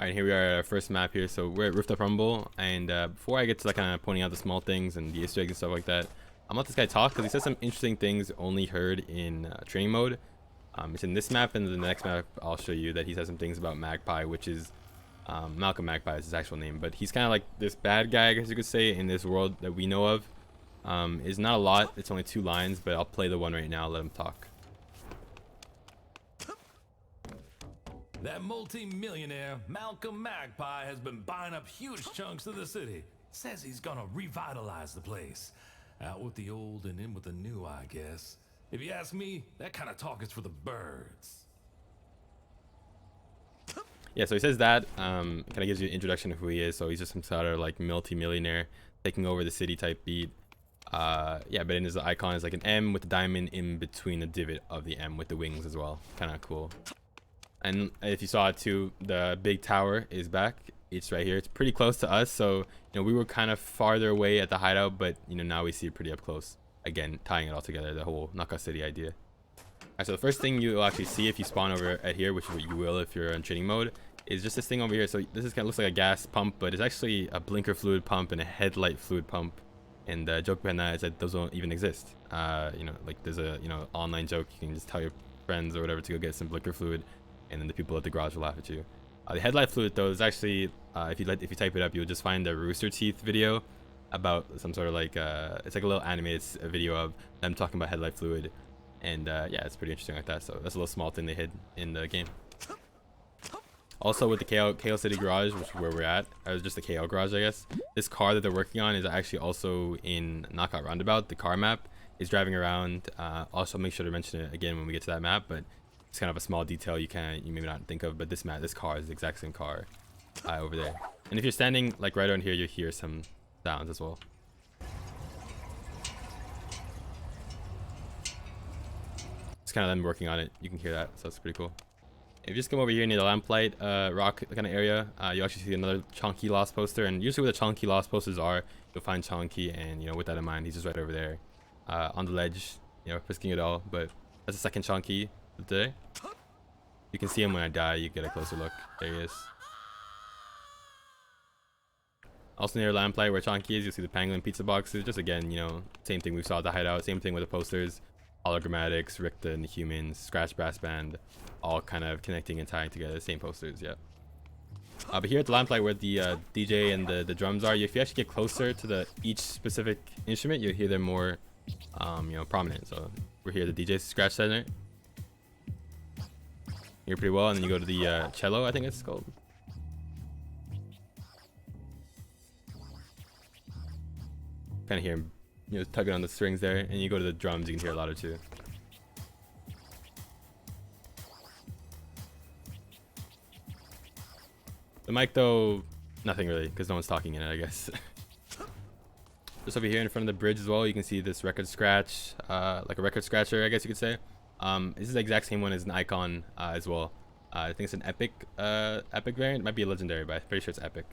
Alright, here we are at our first map here. So we're at Rooftop Rumble, and before I get to like kind of pointing out the small things and the Easter eggs and stuff like that, I'm gonna let this guy talk because he said some interesting things only heard in training mode. It's in this map, and the next map I'll show you that he said some things about Magpie, which is Malcolm Magpie is his actual name, but he's kind of like this bad guy, I guess you could say, in this world that we know of. It's not a lot, it's only 2 lines, but I'll play the one right now, let him talk. That multi-millionaire Malcolm Magpie has been buying up huge chunks of the city. Says he's gonna revitalize the place. Out with the old and in with the new, I guess. If you ask me, that kind of talk is for the birds. Yeah, so he says that, kind of gives you an introduction of who he is. So he's just some sort of like multi-millionaire taking over the city type beat. Yeah, but in his icon is like an M with the diamond in between the divot of the M with the wings as well. Kind of cool. And if you saw it too, the big tower is back. It's right here. It's pretty close to us, so we were kind of farther away at the hideout, but now we see it pretty up close. Again, tying it all together, the whole Knockout City idea. Alright, so the first thing you will actually see if you spawn over at here, which is what you will if you're in training mode, is just this thing over here. So this is kind of looks like a gas pump, but it's actually a blinker fluid pump and a headlight fluid pump. And the joke behind that is that those don't even exist. Like there's a online joke. You can just tell your friends or whatever to go get some blinker fluid, and then the people at the garage will laugh at you. The headlight fluid though is actually, if you type it up, you'll just find a Rooster Teeth video about some sort of like it's like a little animated video of them talking about headlight fluid, and yeah, it's pretty interesting like that. So that's a little small thing they hid in the game. Also with the KO City garage, which is where we're at, or just the KO garage, I guess. This car that they're working on is actually also in Knockout Roundabout. The car map is driving around. Also make sure to mention it again when we get to that map, but it's kind of a small detail you maybe not think of, but this car is the exact same car over there. And if you're standing like right on here, you'll hear some sounds as well. It's kind of them working on it. You can hear that, so it's pretty cool. If you just come over here near the lamplight rock kind of area, you actually see another Chonky Lost poster. And usually where the Chonky Lost posters are, you'll find Chonky, and with that in mind, he's just right over there on the ledge, risking it all. But that's the second Chonky of the day. You can see him when I die. You get a closer look. There he is. Also near lamplight where Chonky is, you'll see the pangolin pizza boxes. Just again, same thing we saw at the hideout. Same thing with the posters. Hologrammatics, Ricta and the humans, Scratch Brass Band, all kind of connecting and tying together. Same posters, yeah. But here at the lamplight where the DJ and the drums are, if you actually get closer to each specific instrument, you'll hear them more, prominent. So we're here at the DJ Scratch Center. Hear pretty well, and then you go to the cello, I think it's called. Kind of hear him, tugging on the strings there, and you go to the drums, you can hear a louder too. The mic though, nothing really, because no one's talking in it, I guess. Just over here in front of the bridge as well, you can see this record scratch, like a record scratcher, I guess you could say. This is the exact same one as an icon as well. I think it's an epic variant. It might be a legendary, but I'm pretty sure it's epic.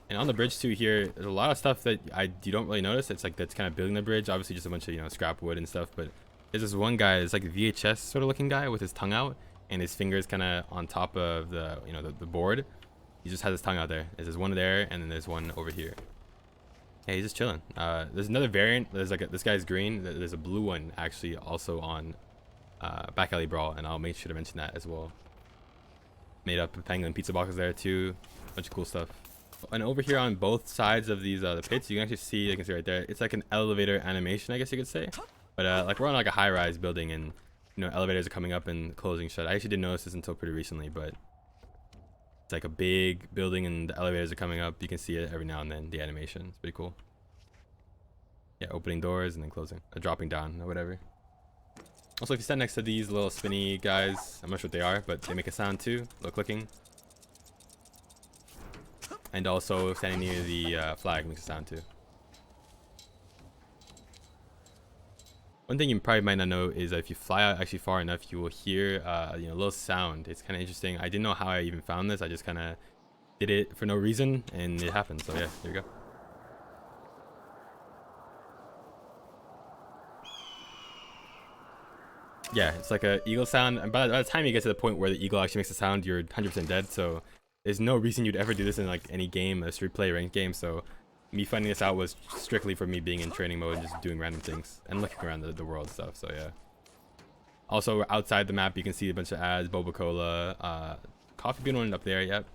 And on the bridge too here, there's a lot of stuff that you don't really notice. It's like that's kind of building the bridge. Obviously just a bunch of scrap wood and stuff. But there's this one guy, it's like a VHS sort of looking guy with his tongue out and his fingers kind of on top of the the board. He just has his tongue out there. There's one there, and then there's one over here. Yeah, he's just chilling. There's another variant. There's like this guy's green. There's a blue one actually also on Back Alley Brawl, and I'll make sure to mention that as well. Made up of pangolin pizza boxes there too. Bunch of cool stuff. And over here on both sides of these the pits, you can actually see, you can see right there, it's like an elevator animation, I guess you could say. But like we're on like a high-rise building, and elevators are coming up and closing shut. I actually didn't notice this until pretty recently, but it's like a big building and the elevators are coming up. You can see it every now and then, the animation. It's pretty cool. Yeah, opening doors and then closing, or dropping down or whatever. Also, if you stand next to these little spinny guys, I'm not sure what they are, but they make a sound too, little clicking. And also standing near the flag makes a sound too. One thing you probably might not know is that if you fly out actually far enough, you will hear a little sound. It's kind of interesting. I didn't know how I even found this. I just kind of did it for no reason, and it happened. So yeah, there you go. Yeah, it's like a eagle sound, and by the time you get to the point where the eagle actually makes a sound, you're 100% dead. So there's no reason you'd ever do this in like any game, a street play ranked game. So me finding this out was strictly for me being in training mode and just doing random things and looking around the world stuff. So yeah. Also outside the map, you can see a bunch of ads, Boba Cola, Coffee Bean one up there, yep.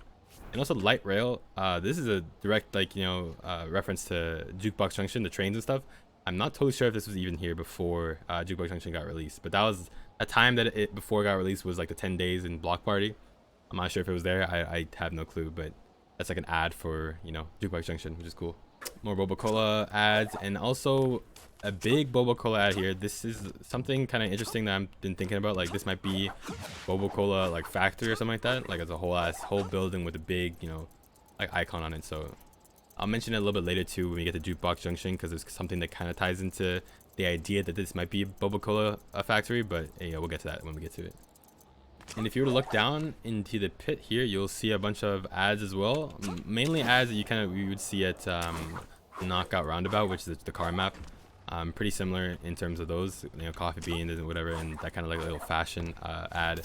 And also light rail. This is a direct reference to Jukebox Junction, the trains and stuff. I'm not totally sure if this was even here before Jukebox Junction got released, but that was a time that it before it got released was like the 10 days in Block Party. I'm not sure if it was there. I have no clue, but that's like an ad for Jukebox Junction, which is cool. More Boba Cola ads, and also a big Boba Cola ad here. This is something kind of interesting that I've been thinking about. Like this might be Boba Cola like factory or something like that. Like it's a whole building with a big like icon on it. So I'll mention it a little bit later too when we get to Jukebox Junction, because there's something that kind of ties into the idea that this might be Boba Cola factory. But yeah, we'll get to that when we get to it. And if you were to look down into the pit here, you'll see a bunch of ads as well. Mainly ads that you would see at Knockout Roundabout, which is the car map. Pretty similar in terms of those, Coffee Bean and whatever, and that kind of like little fashion ad.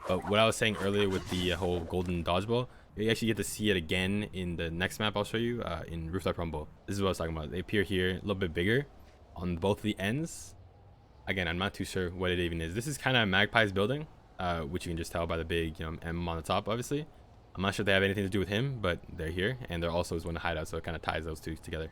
But what I was saying earlier with the whole golden dodgeball, you actually get to see it again in the next map I'll show you in Rooftop Rumble. This is what I was talking about. They appear here a little bit bigger on both the ends. Again, I'm not too sure what it even is. This is kind of Magpie's building, which you can just tell by the big M on the top, obviously. I'm not sure if they have anything to do with him, but they're here, and there also is one hideout, so it kind of ties those two together.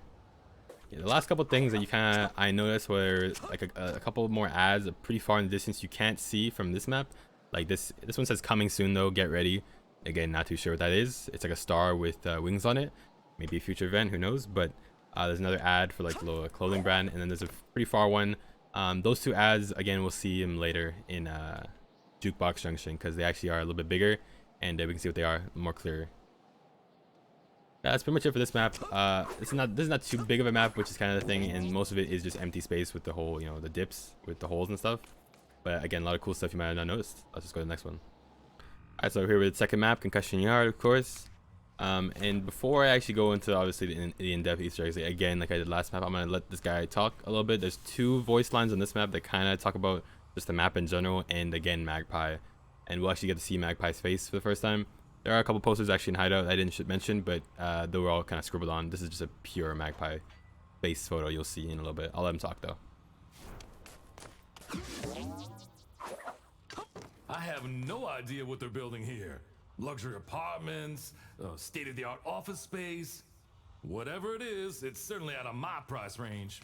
Yeah, the last couple things that I noticed were like a couple more ads pretty far in the distance you can't see from this map. Like this one says coming soon though, get ready. Again, not too sure what that is. It's like a star with wings on it, maybe a future event, who knows. But there's another ad for like a little clothing brand, and then there's a pretty far one. Those two ads, again, we'll see them later in Jukebox Junction, because they actually are a little bit bigger, and we can see what they are more clearer. That's pretty much it for this map. This is not too big of a map, which is kind of the thing, and most of it is just empty space with the whole the dips with the holes and stuff. But again, a lot of cool stuff you might have not noticed. Let's just go to the next one. Alright, so here with the second map, Concussion Yard, of course. And before I actually go into obviously the in-depth Easter eggs, again, like I did last map, I'm gonna let this guy talk a little bit. There's two voice lines on this map that kind of talk about just the map in general, and again Magpie, and we'll actually get to see Magpie's face for the first time. There are a couple posters actually in hideout I didn't mention, but they were all kind of scribbled on. This is just a pure Magpie face photo you'll see in a little bit. I'll let him talk though. I have no idea what they're building here. Luxury apartments, state-of-the-art office space. Whatever it is, it's certainly out of my price range.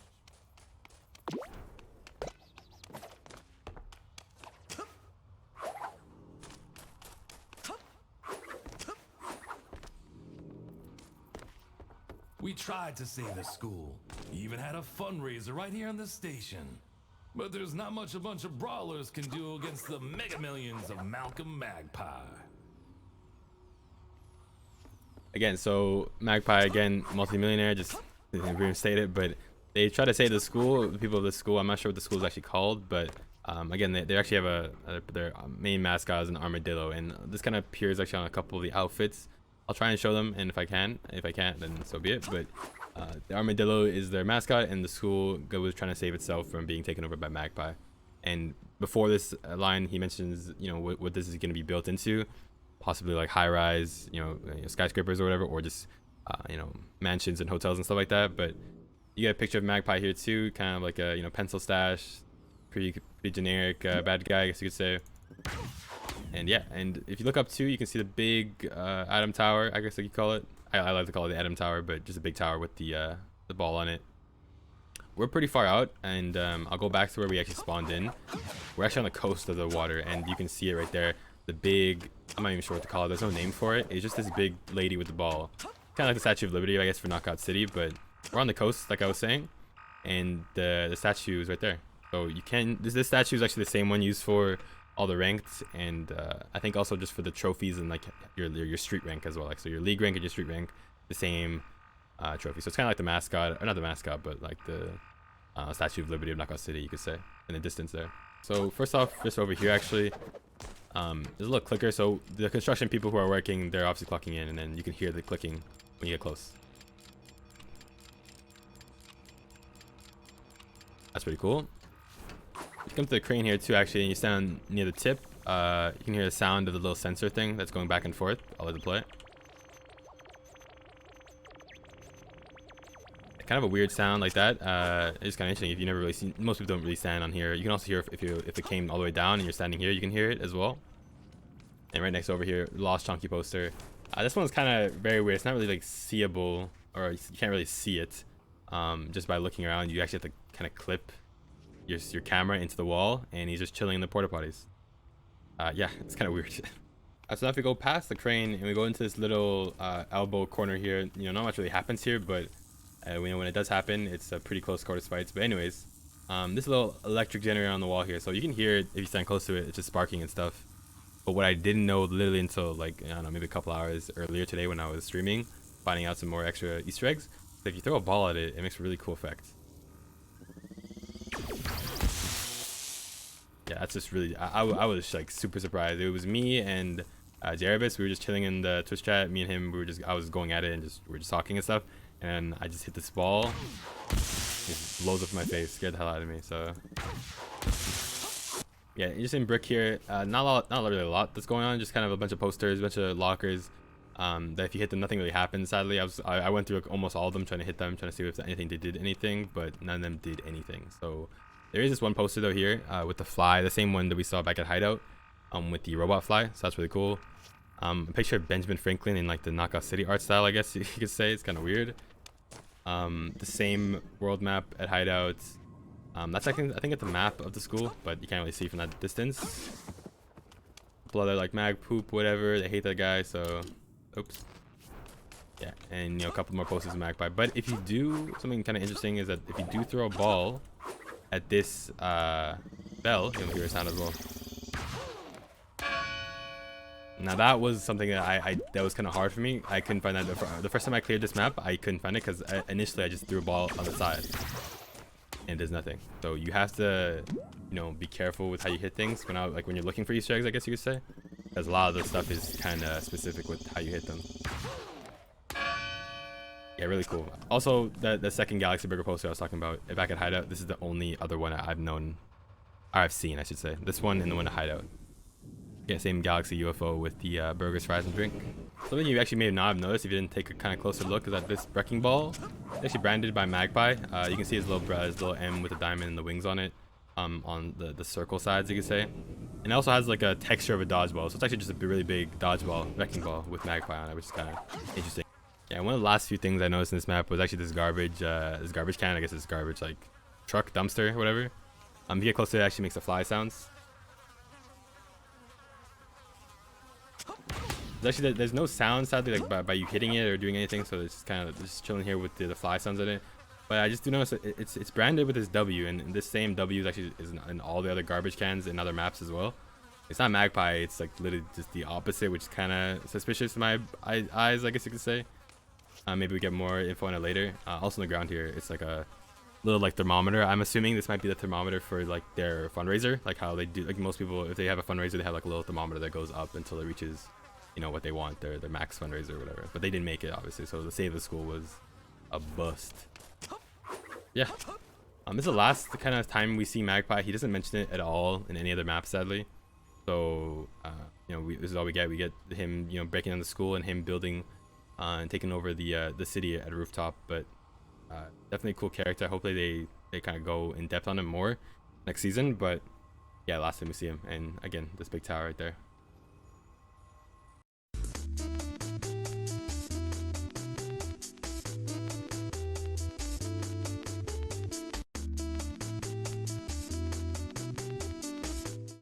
We tried to save the school. Even had a fundraiser right here on the station. But there's not much a bunch of brawlers can do against the mega millions of Malcolm Magpie. Again, so Magpie, again, multi-millionaire, just didn't reinstate it, but they try to save the school, the people of the school. I'm not sure what the school is actually called, but again, they actually have their main mascot is an armadillo, and this kind of appears actually on a couple of the outfits. I'll try and show them, and if I can't, then so be it. But the armadillo is their mascot, and the school was trying to save itself from being taken over by Magpie. And before this line, he mentions, what this is going to be built into, possibly like high-rise, skyscrapers or whatever, or just, mansions and hotels and stuff like that. But you get a picture of Magpie here too, kind of like a, pencil stash, pretty generic bad guy, I guess you could say. And yeah, and if you look up too, you can see the big Atom Tower, I guess like you call it. I like to call it the Atom Tower, but just a big tower with the ball on it. We're pretty far out, and I'll go back to where we actually spawned in. We're actually on the coast of the water, and you can see it right there. The big, I'm not even sure what to call it. There's no name for it. It's just this big lady with the ball. Kind of like the Statue of Liberty, I guess, for Knockout City, but we're on the coast, like I was saying, and the statue is right there. So you can, this statue is actually the same one used for all the ranked, and I think also just for the trophies and like your street rank as well. Like so your league rank and your street rank, the same trophy. So it's kind of like the mascot, or not the mascot, but like the Statue of Liberty of Knockout City, you could say, in the distance there. So first off, just over here actually, there's a little clicker. So the construction people who are working, they're obviously clocking in, and then you can hear the clicking when you get close. That's pretty cool. You come to the crane here too, actually, and you stand near the tip. You can hear the sound of the little sensor thing that's going back and forth. I'll let it play. Kind of a weird sound like that. It's kind of interesting if you never really seen. Most people don't really stand on here. You can also hear if it came all the way down and you're standing here, you can hear it as well. And right next over here, Lost Chunky poster. This one's kind of very weird. It's not really like seeable, or you can't really see it. Just by looking around, you actually have to kind of clip your camera into the wall, and he's just chilling in the porta potties. Yeah, it's kind of weird. So now if we go past the crane and we go into this little elbow corner here, you know, not much really happens here, but we know when it does happen, it's a pretty close quarters fights. But anyways, this little electric generator on the wall here, so you can hear it if you stand close to it. It's just sparking and stuff. But what I didn't know literally until like, I don't know, maybe a couple hours earlier today when I was streaming, finding out some more extra Easter eggs, that if you throw a ball at it, it makes a really cool effect. Yeah, that's just really, I was like super surprised. It was me and Jerabus. We were just chilling in the Twitch chat. Me and him, I was going at it and we were just talking and stuff. And I just hit this ball. It just blows up in my face. Scared the hell out of me. So yeah, you're just in brick here. Not really a lot that's going on. Just kind of a bunch of posters, a bunch of lockers. That if you hit them, nothing really happens. Sadly, I went through almost all of them, trying to hit them, trying to see if anything they did anything, but none of them did anything. So there is this one poster though here with the fly, the same one that we saw back at Hideout, with the robot fly. So that's really cool. A picture of Benjamin Franklin in like the Knockout City art style, I guess you could say. It's kind of weird. The same world map at Hideout. That's I think it's the map of the school, but you can't really see from that distance. A couple other like mag poop, whatever. They hate that guy, so oops. Yeah, and you know, a couple more posters of Magpie. But if you do, something kind of interesting is that if you do throw a ball at this bell, you'll hear a sound as well. Now that was something that that was kind of hard for me. I couldn't find that the first time I cleared this map. I couldn't find it because initially I just threw a ball on the side and there's nothing. So you have to, you know, be careful with how you hit things when you're looking for Easter eggs, I guess you could say, because a lot of the stuff is kind of specific with how you hit them. Yeah, really cool. Also, the second Galaxy Burger poster I was talking about back at Hideout. This is the only other one I've seen, I should say. This one and the one at Hideout. Yeah, same Galaxy UFO with the burgers, fries, and drink. Something you actually may not have noticed if you didn't take a kind of closer look is that this wrecking ball is actually branded by Magpie. You can see his little M with a diamond and the wings on it, on the circle sides, you could say. And it also has like a texture of a dodgeball, so it's actually just a really big dodgeball, wrecking ball with Magpie on it, which is kind of interesting. Yeah, one of the last few things I noticed in this map was actually this garbage can. I guess it's garbage like truck, dumpster, whatever. If you get closer, it actually makes the fly sounds. Actually, there's no sound sadly like by you hitting it or doing anything, so it's kind of just chilling here with the fly sounds in it. But I just do notice that it's branded with this W, and this same W is in all the other garbage cans and other maps as well. It's not Magpie, it's like literally just the opposite, which is kind of suspicious to my eyes, I guess you could say. Maybe we get more info on it later. Also on the ground here, it's like a little like thermometer. I'm assuming this might be the thermometer for like their fundraiser, like how they do, like most people, if they have a fundraiser, they have like a little thermometer that goes up until it reaches, you know, what they want, their max fundraiser or whatever. But they didn't make it, obviously, so the save the school was a bust. Yeah, this is the last kind of time we see Magpie. He doesn't mention it at all in any other map, sadly. So you know, this is all we get. We get him, you know, breaking down the school and him building and taking over the city at Rooftop. But definitely a cool character. Hopefully they kind of go in depth on him more next season. But yeah, last time we see him, and again, this big tower right there.